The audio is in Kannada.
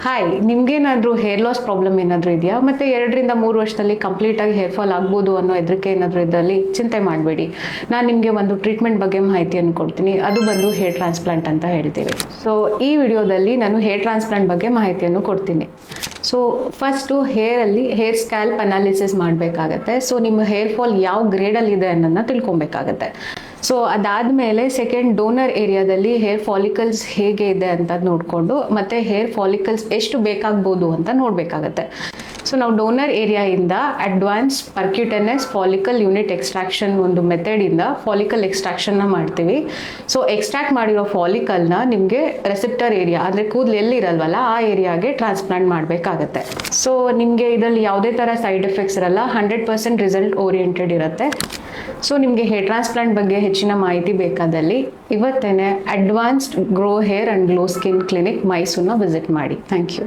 ಹಾಯ್, ನಿಮ್ಗೇನಾದರೂ ಹೇರ್ ಲಾಸ್ ಪ್ರಾಬ್ಲಮ್ ಏನಾದರೂ ಇದೆಯಾ? ಮತ್ತು 2 ರಿಂದ 3 ವರ್ಷದಲ್ಲಿ ಕಂಪ್ಲೀಟಾಗಿ ಹೇರ್ ಫಾಲ್ ಆಗ್ಬೋದು ಅನ್ನೋ ಹೆದರಿಕೆ ಏನಾದರೂ ಇದ್ದಲ್ಲಿ ಚಿಂತೆ ಮಾಡಬೇಡಿ. ನಾನು ನಿಮಗೆ ಒಂದು ಟ್ರೀಟ್ಮೆಂಟ್ ಬಗ್ಗೆ ಮಾಹಿತಿಯನ್ನು ಕೊಡ್ತೀನಿ. ಅದು ಬಂದು ಹೇರ್ ಟ್ರಾನ್ಸ್ಪ್ಲಾಂಟ್ ಅಂತ ಹೇಳ್ತೀವಿ. ಸೊ ಈ ವಿಡಿಯೋದಲ್ಲಿ ನಾನು ಹೇರ್ ಟ್ರಾನ್ಸ್ಪ್ಲಾಂಟ್ ಬಗ್ಗೆ ಮಾಹಿತಿಯನ್ನು ಕೊಡ್ತೀನಿ. So first hair scalp analysis ಮಾಡಬೇಕಾಗತ್ತೆ. ಸೊ ನಿಮ್ಮ ಹೇರ್ ಫಾಲ್ ಯಾವ ಗ್ರೇಡಲ್ಲಿ ಇದೆ ಅನ್ನೋದನ್ನ ತಿಳ್ಕೊಬೇಕಾಗತ್ತೆ. ಸೊ ಅದಾದಮೇಲೆ ಸೆಕೆಂಡ್, ಡೋನರ್ ಏರಿಯಾದಲ್ಲಿ ಹೇರ್ ಫಾಲಿಕಲ್ಸ್ ಹೇಗೆ ಇದೆ ಅಂತ ನೋಡಿಕೊಂಡು ಮತ್ತು ಹೇರ್ ಫಾಲಿಕಲ್ಸ್ ಎಷ್ಟು ಬೇಕಾಗ್ಬೋದು ಅಂತ ನೋಡಬೇಕಾಗತ್ತೆ. ಸೊ ನಾವು ಡೋನರ್ ಏರಿಯಾಯಿಂದ advance percutaneous follicle unit extraction ಒಂದು ಮೆಥಡಿಂದ ಫಾಲಿಕಲ್ ಎಕ್ಸ್ಟ್ರಾಕ್ಷನ್ನ ಮಾಡ್ತೀವಿ. ಸೊ ಎಕ್ಸ್ಟ್ರಾಕ್ಟ್ ಮಾಡಿರೋ ಫಾಲಿಕಲ್ನ ನಿಮಗೆ ರೆಸೆಪ್ಟರ್ ಏರಿಯಾ ಅಂದರೆ ಕೂದಲು ಎಲ್ಲಿರಲ್ವಲ್ಲ ಆ ಏರಿಯಾಗೆ ಟ್ರಾನ್ಸ್ಪ್ಲಾಂಟ್ ಮಾಡಬೇಕಾಗತ್ತೆ. ಸೊ ನಿಮಗೆ ಇದರಲ್ಲಿ ಯಾವುದೇ ಥರ ಸೈಡ್ ಎಫೆಕ್ಟ್ಸ್ ಇರಲ್ಲ, 100% ರಿಸಲ್ಟ್ ಓರಿಯೆಂಟೆಡ್ ಇರುತ್ತೆ. ಸೊ ನಿಮಗೆ ಹೇರ್ ಟ್ರಾನ್ಸ್ಪ್ಲಾಂಟ್ ಬಗ್ಗೆ ಹೆಚ್ಚಿನ ಮಾಹಿತಿ ಬೇಕಾದಲ್ಲಿ ಇವತ್ತೇನೆ advanced grow hair and glow skin clinic ಮೈಸೂರನ್ನ ವಿಸಿಟ್ ಮಾಡಿ. Thank you.